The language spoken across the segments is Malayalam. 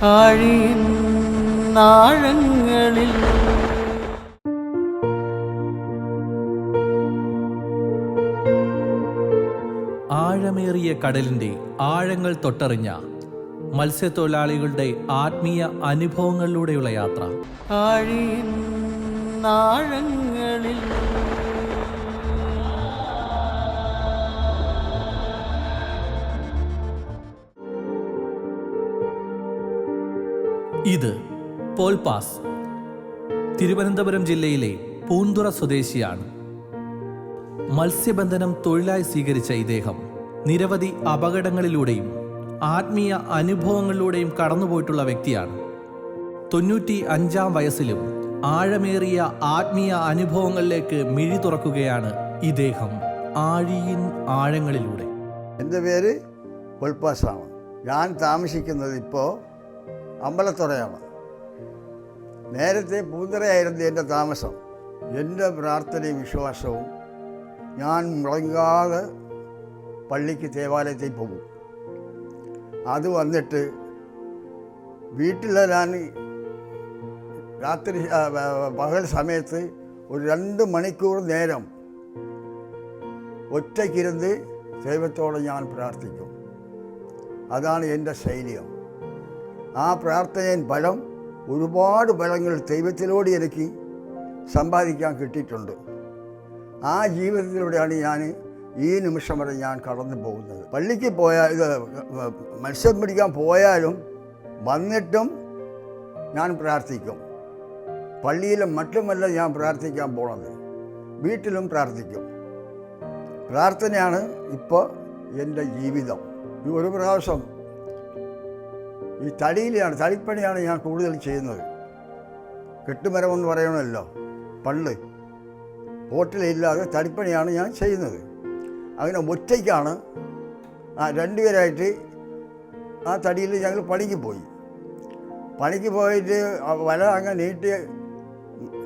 ആഴിയിൻ ആഴങ്ങളിൽ ആഴമേറിയ കടലിൻ്റെ ആഴങ്ങൾ തൊട്ടറിഞ്ഞ മത്സ്യത്തൊഴിലാളികളുടെ ആത്മീയ അനുഭവങ്ങളിലൂടെയുള്ള യാത്ര. ആഴിയിൻ ആഴങ്ങളിൽ ഇത് പോൾ പാസ്. തിരുവനന്തപുരം ജില്ലയിലെ പൂന്തുറ സ്വദേശിയാണ്. മത്സ്യബന്ധനം തൊഴിലായി സ്വീകരിച്ച ഇദ്ദേഹം നിരവധി അപകടങ്ങളിലൂടെയും ആത്മീയ അനുഭവങ്ങളിലൂടെയും കടന്നുപോയിട്ടുള്ള വ്യക്തിയാണ്. 95 വയസ്സിലും ആഴമേറിയ ആത്മീയ അനുഭവങ്ങളിലേക്ക് മിഴി തുറക്കുകയാണ് ഇദ്ദേഹം ആഴിയിൻ ആഴങ്ങളിലൂടെ. എൻ്റെ പേര് പൊൾപ്പാസാണ്. ഞാൻ താമസിക്കുന്നത് ഇപ്പോൾ അമ്പലത്തുറയാണ്. നേരത്തെ പൂന്തറയായിരുന്നു എൻ്റെ താമസം. എൻ്റെ പ്രാർത്ഥനയും വിശ്വാസവും ഞാൻ മുടങ്ങാതെ പള്ളിക്ക് ദേവാലയത്തിൽ പോകും. അത് വന്നിട്ട് വീട്ടിൽ ഞാൻ രാത്രി പകൽ സമയത്ത് ഒരു 2 മണിക്കൂർ നേരം ഒറ്റയ്ക്കിരുന്ന് ദൈവത്തോട് ഞാൻ പ്രാർത്ഥിക്കും. അതാണ് എൻ്റെ ശൈലിയം. ആ പ്രാർത്ഥനയിൽ ഫലം, ഒരുപാട് ഫലങ്ങൾ ദൈവത്തിലൂടെ എനിക്ക് സമ്പാദിക്കാൻ കിട്ടിയിട്ടുണ്ട്. ആ ജീവിതത്തിലൂടെയാണ് ഞാൻ ഈ നിമിഷം വരെ ഞാൻ കടന്നു പോകുന്നത്. പള്ളിക്ക് ഇത് മത്സ്യം പിടിക്കാൻ പോയാലും വന്നിട്ടും ഞാൻ പ്രാർത്ഥിക്കും. പള്ളിയിലും മറ്റുമല്ല ഞാൻ പ്രാർത്ഥിക്കാൻ പോണത്, വീട്ടിലും പ്രാർത്ഥിക്കും. പ്രാർത്ഥനയാണ് ഇപ്പോൾ എൻ്റെ ജീവിതം. ഒരു പ്രാവശ്യം ഈ തടിപ്പണിയാണ് ഞാൻ കൂടുതൽ ചെയ്യുന്നത്. കെട്ടുമരമെന്ന് പറയണമല്ലോ, പണ്ട് ഹോട്ടലില്ലാതെ തടിപ്പണിയാണ് ഞാൻ ചെയ്യുന്നത്. അങ്ങനെ ഒറ്റയ്ക്കാണ് 2 പേരായിട്ട് ആ തടിയിൽ ഞങ്ങൾ പണിക്ക് പോയിട്ട് വല അങ്ങനെ നീട്ടി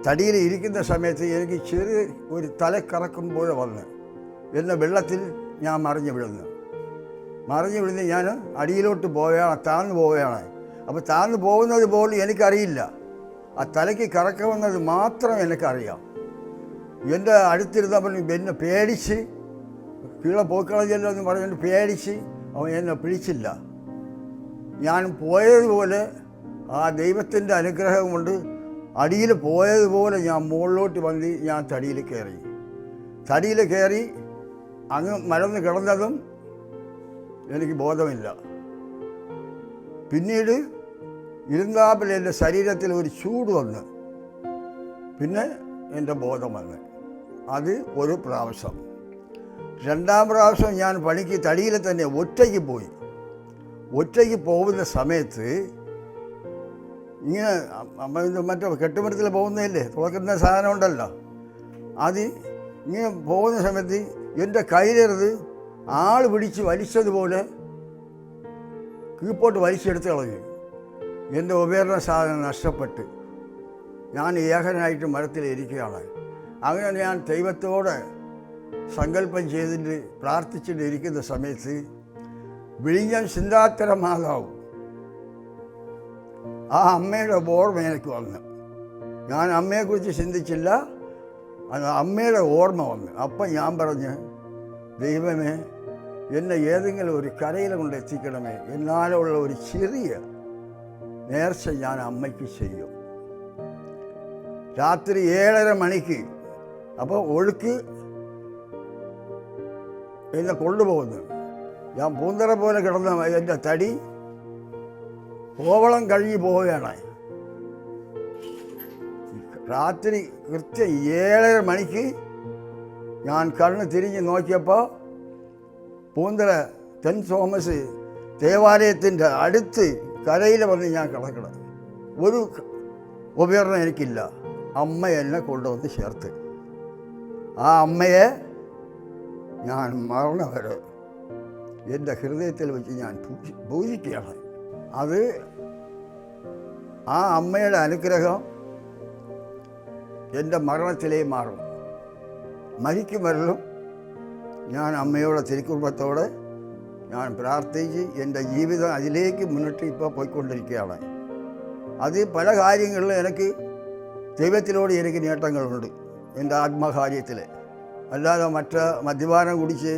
തടിയിൽ ഇരിക്കുന്ന സമയത്ത് എനിക്ക് ചെറിയ ഒരു തലക്കറക്കം പോലെ വന്ന് എന്നെ വെള്ളത്തിൽ ഞാൻ മറിഞ്ഞു വിടുന്നു. ഞാൻ അടിയിലോട്ട് താഴ്ന്നു പോവുകയാണ്. അപ്പോൾ താഴ്ന്നു പോകുന്നത് പോലും എനിക്കറിയില്ല. ആ തലയ്ക്ക് കറക്കമെന്നത് മാത്രം എനിക്കറിയാം. എൻ്റെ അടുത്തിരുന്നപ്പോൾ എന്നെ പേടിച്ച് കീഴെ പോക്കളഞ്ഞല്ലോ എന്ന് പറഞ്ഞിട്ട് പേടിച്ച് അവൻ എന്നെ പിടിച്ചില്ല. ഞാൻ പോയതുപോലെ ആ ദൈവത്തിൻ്റെ അനുഗ്രഹം കൊണ്ട് അടിയിൽ പോയതുപോലെ ഞാൻ മുകളിലോട്ട് വന്ന് ഞാൻ തടിയിൽ കയറി അങ്ങ് മലന്ന് കിടന്നതും എനിക്ക് ബോധമില്ല. പിന്നീട് ഇരുന്നാപ്പിൽ എൻ്റെ ശരീരത്തിൽ ഒരു ചൂട് വന്ന് പിന്നെ എൻ്റെ ബോധം വന്ന്. അത് ഒരു പ്രാവശ്യം. 2ാം പ്രാവശ്യം ഞാൻ പണിക്ക് തടിയിൽ തന്നെ ഒറ്റയ്ക്ക് പോകുന്ന സമയത്ത് ഇങ്ങനെ മറ്റേ കെട്ടുമരത്തിൽ പോകുന്നതല്ലേ, തുറക്കുന്ന സാധനം ഉണ്ടല്ലോ, അത് ഇങ്ങനെ പോകുന്ന സമയത്ത് എൻ്റെ കയ്യിലെടുത്ത് ആൾ പിടിച്ച് വലിച്ചതുപോലെ കീഴ്പോട്ട് വലിച്ചെടുത്ത് കളഞ്ഞു. എൻ്റെ ഉപകരണ സാധനം നഷ്ടപ്പെട്ട് ഞാൻ ഏകനായിട്ട് മരത്തിലിരിക്കുകയാണ്. അങ്ങനെ ഞാൻ ദൈവത്തോട് സങ്കല്പം ചെയ്തിട്ട് പ്രാർത്ഥിച്ചിട്ട് ഇരിക്കുന്ന സമയത്ത് വിഴിഞ്ഞം ചിന്താത്തര മാതാവ്, ആ അമ്മയുടെ ഓർമ്മ എനിക്ക് വന്നു. ഞാൻ അമ്മയെക്കുറിച്ച് ചിന്തിച്ചില്ല, അത് അമ്മയുടെ ഓർമ്മ വന്നു. അപ്പം ഞാൻ പറഞ്ഞ്, ദൈവമേ, എന്നെ ഏതെങ്കിലും ഒരു കരയിൽ കൊണ്ട് എത്തിക്കണമേ. എന്നാലുള്ള ഒരു ചെറിയ നേർച്ച ഞാൻ അമ്മയ്ക്ക് ചെയ്യും. രാത്രി 7:30 മണിക്ക് അപ്പോൾ ഒഴുക്ക് എന്നെ കൊണ്ടുപോകുന്നു. ഞാൻ പൂന്തറ പോലെ കിടന്ന എൻ്റെ തടി കോവളം കഴിഞ്ഞ് പോവുകയാണ്. രാത്രി കൃത്യം 7:30 മണിക്ക് ഞാൻ കണ്ണ് തിരിഞ്ഞ് നോക്കിയപ്പോൾ പൂന്തറ സെൻറ്റ് തോമസ് ദേവാലയത്തിൻ്റെ അടുത്ത് കരയിൽ വന്ന് ഞാൻ കിടക്കണം. ഒരു ഉപകരണം എനിക്കില്ല. അമ്മ എന്നെ കൊണ്ടുവന്ന് ചേർത്ത്. ആ അമ്മയെ ഞാൻ മരണം വരെ എൻ്റെ ഹൃദയത്തിൽ വെച്ച് ഞാൻ പൂജിക്കുകയാണ്. അത് ആ അമ്മയുടെ അനുഗ്രഹം എൻ്റെ മരണത്തിലേ മാറും. മരിക്കും വരലും ഞാൻ അമ്മയോടെ തിരുക്കുടുംബത്തോടെ ഞാൻ പ്രാർത്ഥിച്ച് എൻ്റെ ജീവിതം അതിലേക്ക് മുന്നിട്ട് ഇപ്പോൾ പോയിക്കൊണ്ടിരിക്കുകയാണ്. അത് പല കാര്യങ്ങളിലും എനിക്ക് ദൈവത്തിനോട് എനിക്ക് നേട്ടങ്ങളുണ്ട് എൻ്റെ ആത്മകാര്യത്തിൽ. അല്ലാതെ മദ്യപാനം കുടിച്ച്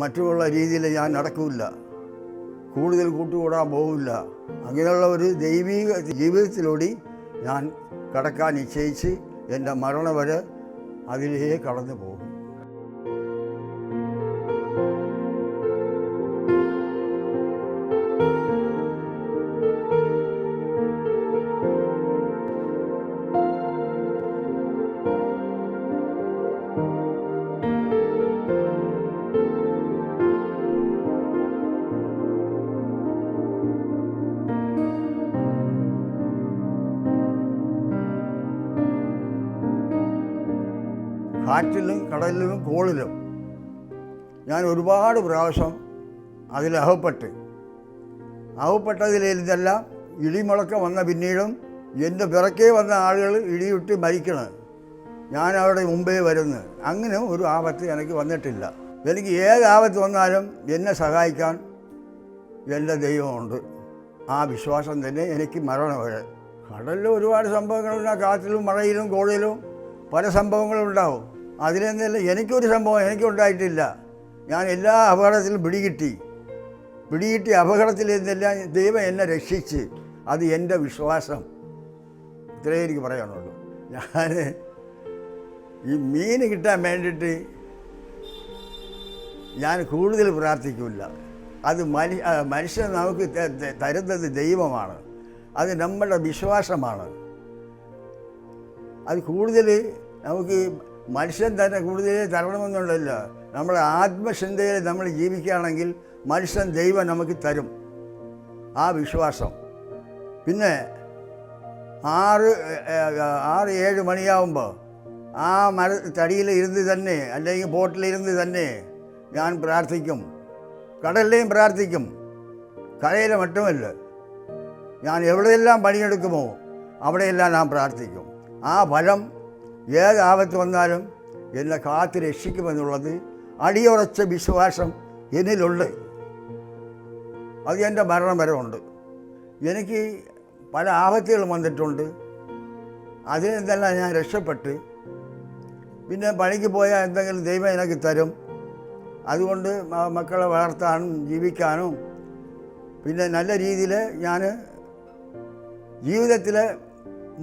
മറ്റുള്ള രീതിയിൽ ഞാൻ നടക്കില്ല, കൂടുതൽ കൂട്ടുകൂടാൻ പോകില്ല. അങ്ങനെയുള്ള ഒരു ദൈവിക ജീവിതത്തിലൂടെ ഞാൻ കടക്കാൻ നിശ്ചയിച്ച് എൻ്റെ മരണം വരെ അതിലേ കടന്നു പോകും. കാറ്റിലും കടലിലും കോളിലും ഞാൻ ഒരുപാട് പ്രാവശ്യം അകപ്പെട്ടതിലെല്ലാം ഇടിമുഴക്കം വന്ന പിന്നീടും എൻ്റെ പിറക്കേ വന്ന ആളുകൾ ഇടിയിട്ട് മരിക്കണം, ഞാൻ അവിടെ മുമ്പേ വരുന്നു. അങ്ങനെ ഒരു ആപത്ത് എനിക്ക് വന്നിട്ടില്ല. എനിക്ക് ഏത് ആപത്ത് വന്നാലും എന്നെ സഹായിക്കാൻ എൻ്റെ ദൈവമുണ്ട്. ആ വിശ്വാസം തന്നെ എനിക്ക് മരണം വരെ. കടലിൽ ഒരുപാട് സംഭവങ്ങളുണ്ടാകും, കാറ്റിലും മഴയിലും കോഴിയിലും പല സംഭവങ്ങളും ഉണ്ടാവും. അതിലെന്നല്ല എനിക്കൊരു സംഭവം എനിക്കുണ്ടായിട്ടില്ല. ഞാൻ എല്ലാ അപകടത്തിലും പിടികിട്ടി അപകടത്തിൽ നിന്നെല്ലാം ദൈവം എന്നെ രക്ഷിച്ച്. അത് എൻ്റെ വിശ്വാസം. ഇത്രയേ എനിക്ക് പറയാനുള്ളൂ. ഞാൻ ഈ മീൻ കിട്ടാൻ വേണ്ടിയിട്ട് ഞാൻ കൂടുതൽ പ്രാർത്ഥിക്കില്ല. അത് മനുഷ്യൻ നമുക്ക് തരുന്നത് ദൈവമാണ്, അത് നമ്മുടെ വിശ്വാസമാണ്. അത് കൂടുതൽ നമുക്ക് മനുഷ്യൻ തന്നെ കൂടുതൽ തരണമെന്നുള്ളതല്ല. നമ്മുടെ ആത്മചിന്തയിൽ നമ്മൾ ജീവിക്കുകയാണെങ്കിൽ മനുഷ്യൻ ദൈവം നമുക്ക് തരും, ആ വിശ്വാസം. പിന്നെ 6-7 മണിയാവുമ്പോൾ ആ തടിയിൽ ഇരുന്ന് തന്നെ അല്ലെങ്കിൽ ബോട്ടിലിരുന്ന് തന്നെ ഞാൻ പ്രാർത്ഥിക്കും. കടലിലെയും പ്രാർത്ഥിക്കും, കരയിലെ മറ്റുമല്ല. ഞാൻ എവിടെയെല്ലാം പണിയെടുക്കുമോ അവിടെയെല്ലാം ഞാൻ പ്രാർത്ഥിക്കും. ആ ഫലം ഏത് ആപത്ത് വന്നാലും എന്നെ കാത്ത് രക്ഷിക്കുമെന്നുള്ളത് അടിയുറച്ച വിശ്വാസം എന്നിലുണ്ട്. അത് എൻ്റെ മരണം വരെ ഉണ്ട്. എനിക്ക് പല ആപത്തുകളും വന്നിട്ടുണ്ട്, അതിൽ നിന്നെല്ലാം ഞാൻ രക്ഷപ്പെട്ട് പിന്നെ പണിക്ക് പോയാൽ എന്തെങ്കിലും ദൈവം എനിക്ക് തരും. അതുകൊണ്ട് മക്കളെ വളർത്താനും ജീവിക്കാനും പിന്നെ നല്ല രീതിയിൽ ഞാൻ ജീവിതത്തിൽ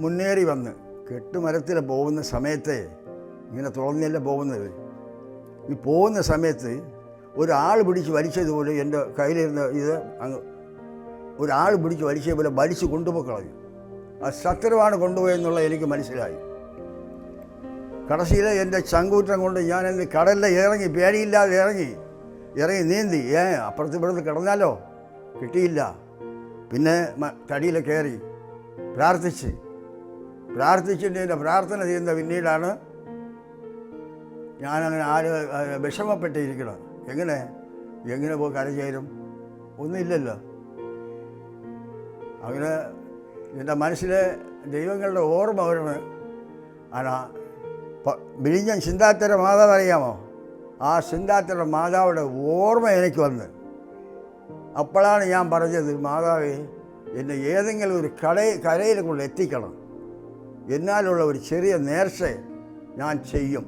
മുന്നേറി വന്ന് കെട്ടുമരത്തിൽ പോകുന്ന സമയത്ത് ഇങ്ങനെ തുറന്നല്ല പോകുന്നത്. ഈ പോകുന്ന സമയത്ത് ഒരാൾ പിടിച്ച് വലിച്ചതുപോലെ എൻ്റെ കയ്യിലിരുന്ന ഇത് അങ്ങ് ഒരാൾ പിടിച്ച് വലിച്ചതുപോലെ വലിച്ച് കൊണ്ടുപോയി കളഞ്ഞു. ആ ശത്രുവാണ് കൊണ്ടുപോയെന്നുള്ള എനിക്ക് മനസ്സിലായി. കടശിയിൽ എൻ്റെ ചങ്കൂറ്റം കൊണ്ട് ഞാനെന്ന് കടലിൽ ഇറങ്ങി, പേടിയില്ലാതെ ഇറങ്ങി നീന്തി. അപ്പുറത്ത് ഇവിടുന്ന് കിടന്നാലോ, കിട്ടിയില്ല. പിന്നെ തടിയിൽ കയറി പ്രാർത്ഥിച്ചിട്ട് എൻ്റെ പ്രാർത്ഥന ചെയ്യുന്ന പിന്നീടാണ് ഞാനങ്ങനെ വിഷമപ്പെട്ടിരിക്കണം. എങ്ങനെ പോയി കരചേരും? ഒന്നുമില്ലല്ലോ. അങ്ങനെ എൻ്റെ മനസ്സിലെ ദൈവങ്ങളുടെ ഓർമ്മ വരണം. വിഴിഞ്ഞം ചിന്താത്തര മാതാവ് അറിയാമോ? ആ ചിന്താത്തര മാതാവിടെ ഓർമ്മ എനിക്ക് വന്ന് അപ്പോഴാണ് ഞാൻ പറഞ്ഞത്, മാതാവേ എന്നെ ഏതെങ്കിലും ഒരു കരയിൽ കൊണ്ട് എത്തിക്കണം, എന്നാലുള്ള ഒരു ചെറിയ നേർച്ച ഞാൻ ചെയ്യും.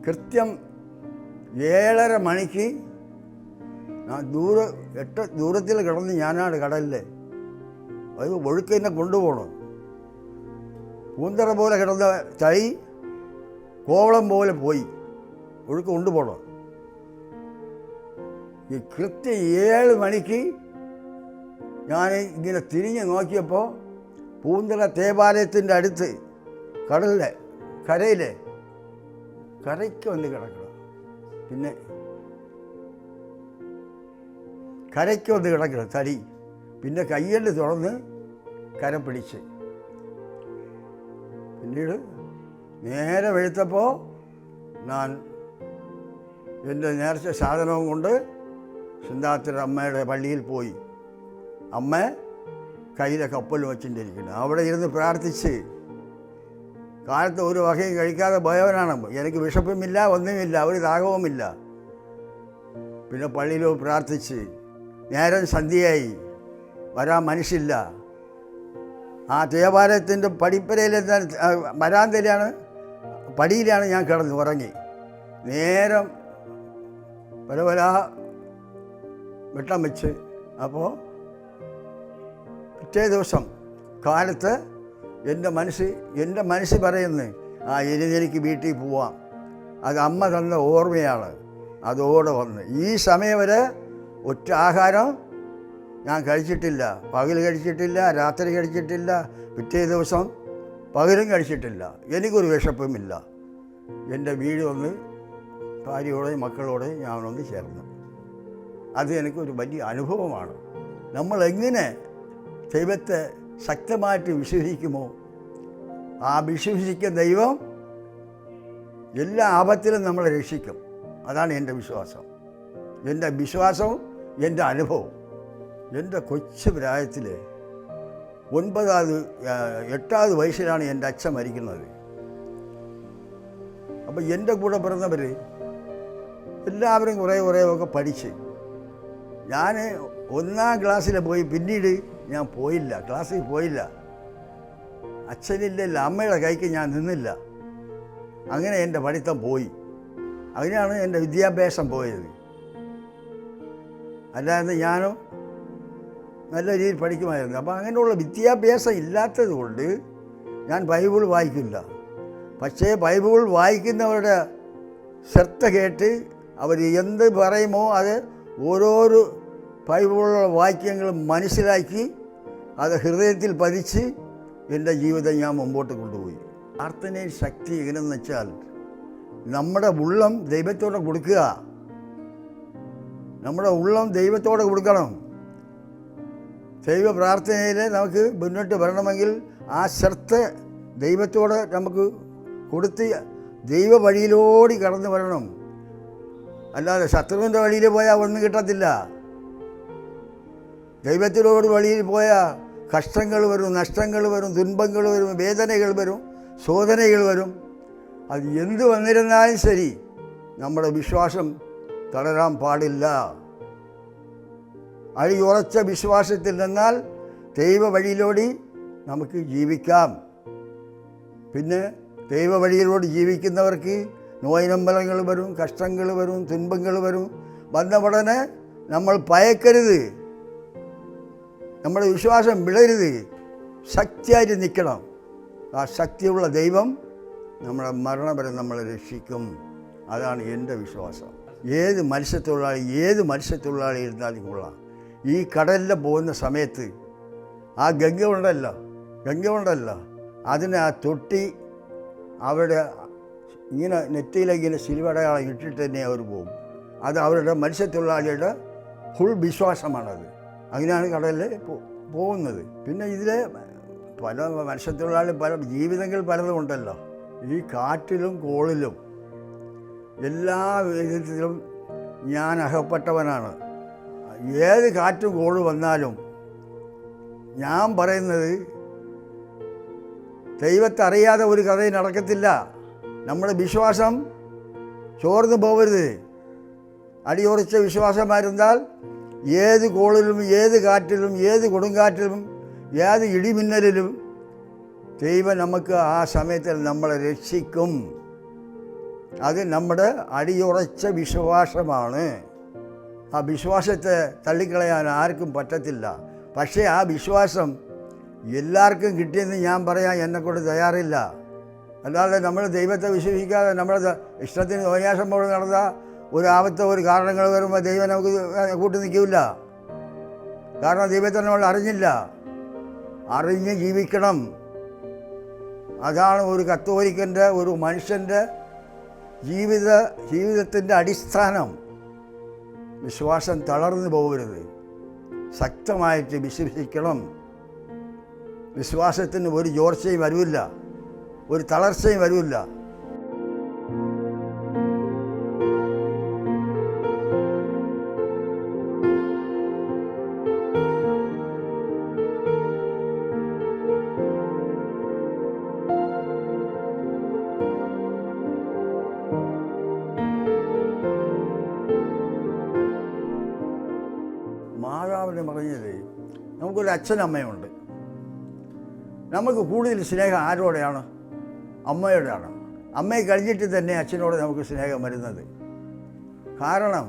കൃത്യം 7:30 മണിക്ക് ഞാൻ ദൂരത്തിൽ കിടന്ന് ഞാനാണ് കടലിൽ. അത് ഒഴുക്ക് എന്നെ കൊണ്ടുപോകണം. പൂന്തറ പോലെ കിടന്ന തൈ കോവളം പോലെ പോയി ഒഴുക്ക് കൊണ്ടുപോകണം. ഈ കൃത്യം 7 മണിക്ക് ഞാൻ ഇങ്ങനെ തിരിഞ്ഞ് നോക്കിയപ്പോൾ പൂന്തറ തേവാലയത്തിൻ്റെ അടുത്ത് കരയ്ക്ക് വന്ന് കിടക്കണം. പിന്നെ കരയ്ക്ക് വന്ന് കിടക്കണം തടി. പിന്നെ കയ്യല് തുറന്ന് കര പിടിച്ച് പിന്നീട് നേരെ വെളുത്തപ്പോൾ ഞാൻ എൻ്റെ നേർച്ച സാധനവും കൊണ്ട് സിദ്ധാർത്ഥ അമ്മയുടെ പള്ളിയിൽ പോയി. അമ്മ കയ്യിലെ കപ്പൽ വച്ചിട്ടിരിക്കുന്നു. അവിടെ ഇരുന്ന് പ്രാർത്ഥിച്ച് കാലത്ത് ഒരു വകയും കഴിക്കാതെ പോയവനാണ്. എനിക്ക് വിശപ്പുമില്ല, ഒന്നുമില്ല, ഒരു ദാഹവുമില്ല. പിന്നെ പള്ളിയിൽ പ്രാർത്ഥിച്ച് നേരം സന്ധ്യയായി, വരാൻ മനുഷ്യല്ല. ആ ദേവാലയത്തിൻ്റെ പടിപ്പരയിൽ വരാന്തയിലാണ്, പടിയിലാണ് ഞാൻ കിടന്ന് ഉറങ്ങി. നേരം പല വെട്ടം വെച്ച്. അപ്പോൾ പിറ്റേ ദിവസം കാലത്ത് എൻ്റെ മനസ്സ് പറയുന്നു, ഇനി എനിക്ക് വീട്ടിൽ പോവാം. അത് അമ്മ തന്ന ഓർമ്മയാണ്. അതോടെ വന്ന് ഈ സമയം വരെ ഒറ്റ ആഹാരം ഞാൻ കഴിച്ചിട്ടില്ല. പകൽ കഴിച്ചിട്ടില്ല, രാത്രി കഴിച്ചിട്ടില്ല, പിറ്റേ ദിവസം പകലും കഴിച്ചിട്ടില്ല. എനിക്കൊരു വിശപ്പുമില്ല. എൻ്റെ വീട് വന്ന് ഭാര്യയോടെയും മക്കളോടെയും ഞാനൊന്ന് ചേർന്നു. അത് എനിക്കൊരു വലിയ അനുഭവമാണ്. നമ്മളെങ്ങനെ ദൈവത്തെ ശക്തമായിട്ട് വിശ്വസിക്കുമോ, ആ വിശ്വസിക്കുന്ന ദൈവം എല്ലാ ആപത്തിലും നമ്മളെ രക്ഷിക്കും. അതാണ് എൻ്റെ വിശ്വാസം. എൻ്റെ വിശ്വാസവും എൻ്റെ അനുഭവം. എൻ്റെ കൊച്ചു പ്രായത്തിൽ 8ാമത് വയസ്സിലാണ് എൻ്റെ അച്ഛൻ മരിക്കുന്നത്. അപ്പോൾ എൻ്റെ കൂടെ പിറന്നവർ എല്ലാവരും കുറേ ഒക്കെ പഠിച്ച്, ഞാൻ 1ാം ക്ലാസ്സിൽ പോയി. പിന്നീട് ഞാൻ പോയില്ല, ക്ലാസ്സിൽ പോയില്ല. അച്ഛനില്ല, അമ്മയുടെ കൈക്ക് ഞാൻ നിന്നില്ല. അങ്ങനെ എൻ്റെ പഠിത്തം പോയി. അങ്ങനെയാണ് എൻ്റെ വിദ്യാഭ്യാസം പോയത്. അല്ലാതെ ഞാനും നല്ല രീതിയിൽ പഠിക്കുമായിരുന്നു. അപ്പോൾ അങ്ങനെയുള്ള വിദ്യാഭ്യാസം ഇല്ലാത്തത് കൊണ്ട് ഞാൻ ബൈബിൾ വായിക്കില്ല. പക്ഷേ ബൈബിൾ വായിക്കുന്നവരുടെ ശ്രദ്ധ കേട്ട് അവർ എന്ത് പറയുമോ അത് ഓരോരോ ബൈബിളുള്ള വാക്യങ്ങളും മനസ്സിലാക്കി അത് ഹൃദയത്തിൽ പതിച്ച് എൻ്റെ ജീവിതം ഞാൻ മുമ്പോട്ട് കൊണ്ടുപോയി. പ്രാർത്ഥനയിൽ ശക്തി എങ്ങനെയെന്ന് വെച്ചാൽ നമ്മുടെ ഉള്ളം ദൈവത്തോടെ കൊടുക്കുക. നമ്മുടെ ഉള്ളം ദൈവത്തോടെ കൊടുക്കണം. ദൈവ പ്രാർത്ഥനയിൽ നമുക്ക് മുന്നോട്ട് വരണമെങ്കിൽ ആ ശ്രദ്ധ ദൈവത്തോട് നമുക്ക് കൊടുത്ത് ദൈവ വഴിയിലോടി കടന്നു വരണം. അല്ലാതെ ശത്രുവിൻ്റെ വഴിയിൽ പോയാൽ ഒന്നും കിട്ടത്തില്ല. ദൈവത്തിനോട് വഴിയിൽ പോയാൽ കഷ്ടങ്ങൾ വരും, നഷ്ടങ്ങൾ വരും, തുன்பങ്ങൾ വരും, വേദനകൾ വരും, ശോധനകൾ വരും. അത് എന്ത് വന്നിരുന്നാലും ശരി, നമ്മുടെ വിശ്വാസം തളരാൻ പാടില്ല. അടിയുറച്ച വിശ്വാസത്തിൽ നിന്നാൽ ദൈവ വഴിയിലൂടെ നമുക്ക് ജീവിക്കാം. പിന്നെ ദൈവ വഴിയിലൂടെ ജീവിക്കുന്നവർക്ക് നോയിനമ്പലങ്ങൾ വരും, കഷ്ടങ്ങൾ വരും, തുன்பങ്ങൾ വരും. വന്ന ഉടനെ നമ്മൾ ഭയക്കരുത്, നമ്മുടെ വിശ്വാസം വിടരുത്, ശക്തിയായിട്ട് നിൽക്കണം. ആ ശക്തിയുള്ള ദൈവം നമ്മുടെ മരണം വരെ നമ്മളെ രക്ഷിക്കും. അതാണ് എൻ്റെ വിശ്വാസം. ഏത് മത്സ്യത്തൊഴിലാളി ഇരുന്നാലും കൊള്ളാം. ഈ കടലിൽ പോകുന്ന സമയത്ത് ആ ഗംഗ ഉണ്ടല്ലോ അതിനെ ആ തൊട്ടി അവിടെ ഇങ്ങനെ നെറ്റിയിലിങ്ങനെ സിൽവടയാളം ഇട്ടിട്ട് തന്നെ അവർ പോകും. അത് അവരുടെ മത്സ്യത്തൊഴിലാളിയുടെ ഫുൾ വിശ്വാസമാണത്. അങ്ങനെയാണ് കടലിൽ പോകുന്നത്. പിന്നെ ഇതിൽ പല മത്സ്യത്തൊഴിലാളി പല ജീവിതങ്ങൾ പലതും ഉണ്ടല്ലോ. ഈ കാറ്റിലും കോളിലും എല്ലാ വിധത്തിലും ഞാൻ അകപ്പെട്ടവനാണ്. ഏത് കാറ്റും കോളും വന്നാലും ഞാൻ പറയുന്നത് ദൈവത്തെ അറിയാതെ ഒരു കഥയും നടക്കത്തില്ല. നമ്മുടെ വിശ്വാസം ചോർന്നു പോകരുത്. അടിയുറച്ച വിശ്വാസമായിരുന്നാൽ ഏത് കോളിലും, ഏത് കാറ്റിലും, ഏത് കൊടുങ്കാറ്റിലും, ഏത് ഇടിമിന്നലിലും ദൈവം നമുക്ക് ആ സമയത്തിൽ നമ്മളെ രക്ഷിക്കും. അത് നമ്മുടെ അടിയുറച്ച വിശ്വാസമാണ്. ആ വിശ്വാസത്തെ തള്ളിക്കളയാൻ ആർക്കും പറ്റത്തില്ല. പക്ഷേ ആ വിശ്വാസം എല്ലാവർക്കും കിട്ടിയെന്ന് ഞാൻ പറയാൻ എന്നെക്കൊണ്ട് തയ്യാറില്ല. അല്ലാതെ നമ്മൾ ദൈവത്തെ വിശ്വസിക്കാതെ നമ്മുടെ ഇഷ്ടത്തിന് തോന്നിയാസം പോലെ നടന്ന ഒരു ആപത്തോ ഒരു കാരണങ്ങൾ വരുമ്പോൾ ദൈവം നമുക്ക് കൂട്ടി നിൽക്കില്ല. കാരണം ദൈവത്തെ നമ്മൾ അറിഞ്ഞ് ജീവിക്കണം. അതാണ് ഒരു കത്തോലിക്കൻ്റെ, ഒരു മനുഷ്യൻ്റെ ജീവിതത്തിൻ്റെ അടിസ്ഥാനം. വിശ്വാസം തളർന്നു പോകരുത്, ശക്തമായിട്ട് വിശ്വസിക്കണം. വിശ്വാസത്തിന് ഒരു ചോർച്ചയും വരില്ല, ഒരു തളർച്ചയും വരില്ല. നമുക്കൊരു അച്ഛനമ്മയുണ്ട്. നമുക്ക് കൂടുതൽ സ്നേഹം ആരോടെയാണ്? അമ്മയോടാണ്. അമ്മയെ കഴിഞ്ഞിട്ട് തന്നെ അച്ഛനോട് നമുക്ക് സ്നേഹം വരുന്നത്. കാരണം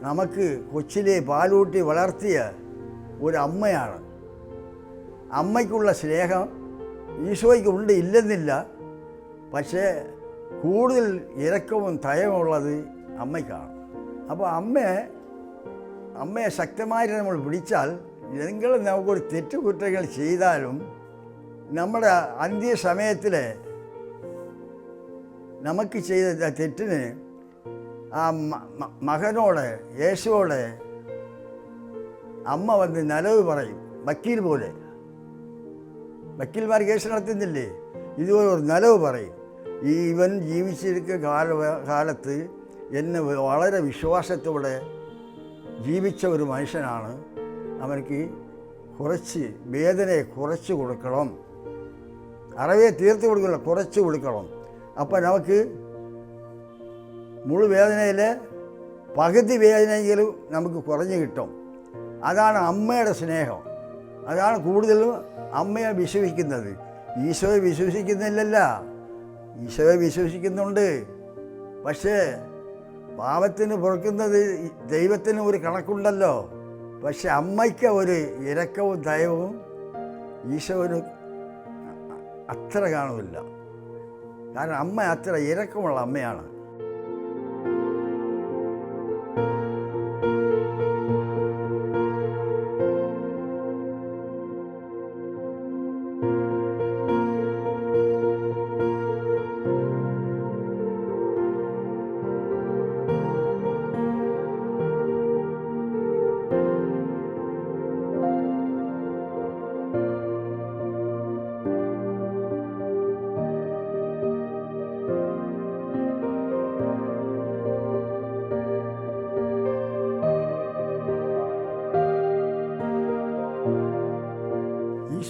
നമുക്ക് കൊച്ചിലെ പാലൂട്ടി വളർത്തിയ ഒരു അമ്മയാണ്. അമ്മയ്ക്കുള്ള സ്നേഹം ഈശോയ്ക്ക് ഉണ്ട് ഇല്ലെന്നില്ല, പക്ഷേ കൂടുതൽ ഇറക്കവും ദയവുമുള്ളത് അമ്മയ്ക്കാണ്. അപ്പോൾ അമ്മയെ ശക്തമായിട്ട് നമ്മൾ വിളിച്ചാൽ, എന്തെങ്കിലും നമുക്കൊരു തെറ്റുകുറ്റങ്ങൾ ചെയ്താലും നമ്മുടെ അന്ത്യസമയത്തിൽ നമുക്ക് ചെയ്ത തെറ്റിന് ആ മകനോട്, യേശുവോട് അമ്മ വന്ന് നല്ലത് പറയും. വക്കീൽ പോലെ, വക്കീൽമാർ കേസ് നടത്തുന്നില്ലേ, ഇതുപോലെ ഒരു നല്ലത് പറയും. ഇവൻ ജീവിച്ചിരിക്കുന്ന കാലത്ത് എന്നെ വളരെ വിശ്വാസത്തോടെ ജീവിച്ച ഒരു മനുഷ്യനാണ്, അവർക്ക് കുറച്ച് വേദനയെ കുറച്ച് കൊടുക്കണം, അറിവെ തീർത്ത് കൊടുക്കില്ല, കുറച്ച് കൊടുക്കണം. അപ്പം നമുക്ക് മുഴുവേദനയിൽ പകുതി വേദനയെങ്കിലും നമുക്ക് കുറഞ്ഞു കിട്ടും. അതാണ് അമ്മയുടെ സ്നേഹം. അതാണ് കൂടുതലും അമ്മയെ വിശ്വസിക്കുന്നത്. ഈശോയെ വിശ്വസിക്കുന്നില്ലല്ല, ഈശോയെ വിശ്വസിക്കുന്നുണ്ട്. പക്ഷേ പാപത്തിന് പൊറുക്കുന്നത് ദൈവത്തിന് ഒരു കണക്കുണ്ടല്ലോ. പക്ഷെ അമ്മയ്ക്ക് ഒരു ഇരക്കവും ദയവും ഈശോന് അത്ര കാണുമില്ല. കാരണം അമ്മ അത്ര ഇരക്കമുള്ള അമ്മയാണ്.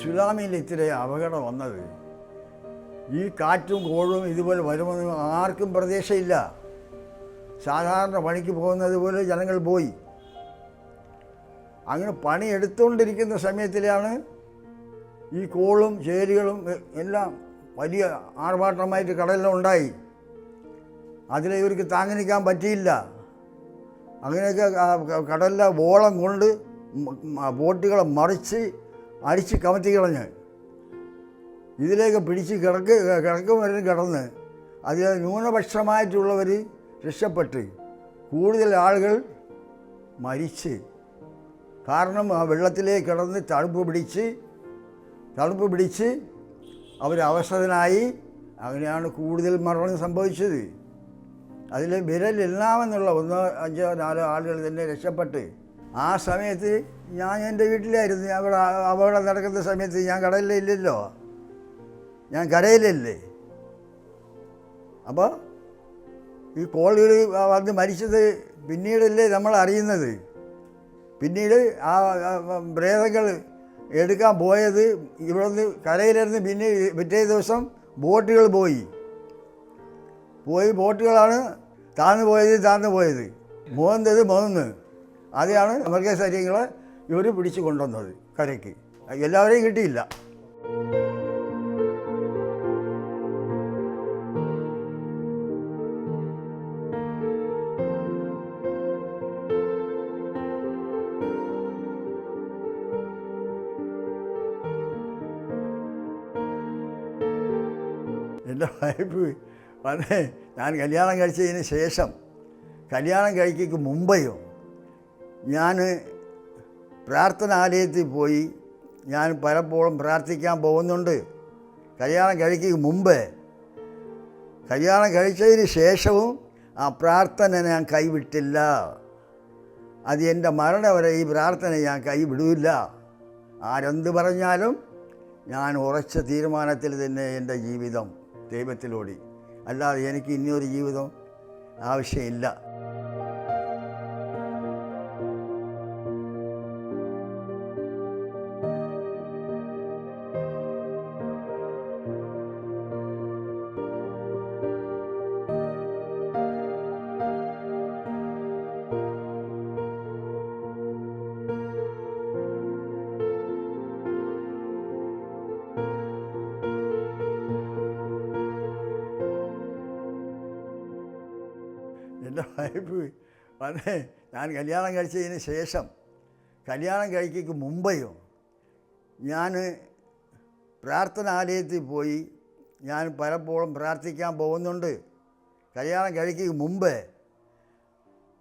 സുനാമിയിൽ ഇത്തിരി അപകടം വന്നത്, ഈ കാറ്റും കോഴും ഇതുപോലെ വരുമെന്ന് ആർക്കും പ്രതീക്ഷയില്ല. സാധാരണ പണിക്ക് പോകുന്നത് പോലെ ജനങ്ങൾ പോയി. അങ്ങനെ പണി എടുത്തുകൊണ്ടിരിക്കുന്ന സമയത്തിലാണ് ഈ കോളും ചേരികളും എല്ലാം വലിയ ആർഭാട്ടമായിട്ട് കടലിലുണ്ടായി. അതിലെ ഇവർക്ക് താങ്ങി നിൽക്കാൻ പറ്റിയില്ല. അങ്ങനെയൊക്കെ കടലിലെ വോളം കൊണ്ട് ബോട്ടുകളെ മറിച്ച് അടിച്ച് കമത്തി കളഞ്ഞ് ഇതിലേക്ക് പിടിച്ച് കിടക്കും വരെ കിടന്ന് അതിൽ ന്യൂനപക്ഷമായിട്ടുള്ളവർ രക്ഷപ്പെട്ട് കൂടുതൽ ആളുകൾ മരിച്ച്. കാരണം ആ വെള്ളത്തിലേക്ക് കിടന്ന് തണുപ്പ് പിടിച്ച് അവർ അവശതനായി. അങ്ങനെയാണ് കൂടുതൽ മരണം സംഭവിച്ചത്. അതിൽ വിരലെണ്ണാമെന്നുള്ള 1, 5, 4 ആളുകൾ തന്നെ രക്ഷപ്പെട്ട്. ആ സമയത്ത് ഞാൻ എൻ്റെ വീട്ടിലായിരുന്നു. അവിടെ അപകടം നടക്കുന്ന സമയത്ത് ഞാൻ കടലിലില്ലല്ലോ, ഞാൻ കരയിലല്ലേ. അപ്പോൾ ഈ കോളുകൾ വന്ന് മരിച്ചത് പിന്നീടല്ലേ നമ്മൾ അറിയുന്നത്. പിന്നീട് ആ പ്രേതങ്ങൾ എടുക്കാൻ പോയത് ഇവിടുന്ന് കരയിലിരുന്ന് പിന്നെ പിറ്റേ ദിവസം ബോട്ടുകൾ പോയി. ബോട്ടുകളാണ് താഴ്ന്നു പോയത് മൂന്ന് അതെയാണ് മൃഗശരീരങ്ങളെ ഇവർ പിടിച്ചു കൊണ്ടുവന്നത് കരയ്ക്ക്. എല്ലാവരെയും കിട്ടിയില്ല. എൻ്റെ വൈഫ് വന്ന് ഞാൻ കല്യാണം കഴിച്ചതിന് ശേഷം, കല്യാണം കഴിക്ക് മുമ്പെയോ ഞാൻ പ്രാർത്ഥനാലയത്തിൽ പോയി. ഞാൻ പലപ്പോഴും പ്രാർത്ഥിക്കാൻ പോകുന്നുണ്ട്. കല്യാണം കഴിക്ക് മുമ്പ്, കല്യാണം കഴിച്ചതിന് ശേഷവും ആ പ്രാർത്ഥന ഞാൻ കൈവിട്ടില്ല. അത് എൻ്റെ മരണം വരെ ഈ പ്രാർത്ഥന ഞാൻ കൈവിടില്ല. ആരെന്ത് പറഞ്ഞാലും ഞാൻ ഉറച്ച തീരുമാനത്തിൽ തന്നെ എൻ്റെ ജീവിതം ദൈവത്തിലോടി. അല്ലാതെ എനിക്ക് ഇനിയൊരു ജീവിതം ആവശ്യമില്ല. വായ്പോയി വന്ന് ഞാൻ കല്യാണം കഴിച്ചതിന് ശേഷം കല്യാണം കഴിക്ക് മുമ്പെയും ഞാൻ പ്രാർത്ഥനാലയത്തിൽ പോയി ഞാൻ പലപ്പോഴും പ്രാർത്ഥിക്കാൻ പോകുന്നുണ്ട്. കല്യാണം കഴിക്ക് മുമ്പ്,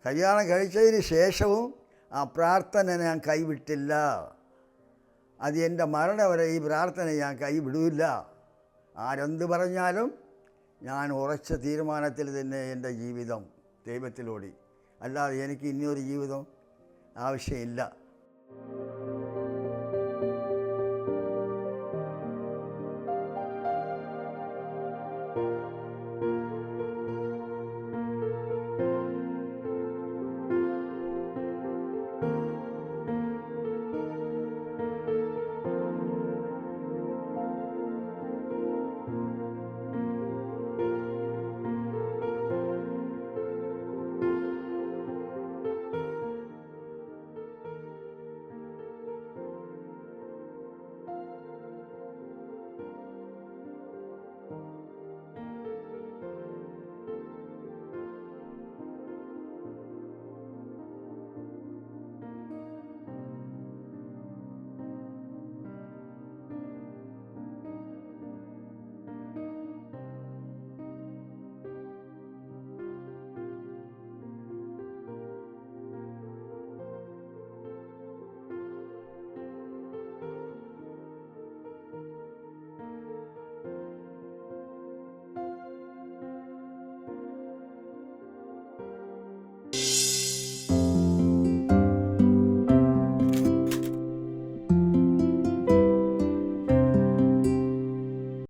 കല്യാണം കഴിച്ചതിന് ശേഷവും ആ പ്രാർത്ഥന ഞാൻ കൈവിട്ടില്ല. അത് എൻ്റെ മരണം വരെ ഈ പ്രാർത്ഥന ഞാൻ കൈവിടില്ല. ആരെന്ത് പറഞ്ഞാലും ഞാൻ ഉറച്ച തീരുമാനത്തിൽ തന്നെ എൻ്റെ ജീവിതം ദൈവത്തിലോടി. അല്ലാതെ എനിക്ക് ഇനിയൊരു ജീവിതം ആവശ്യമില്ല.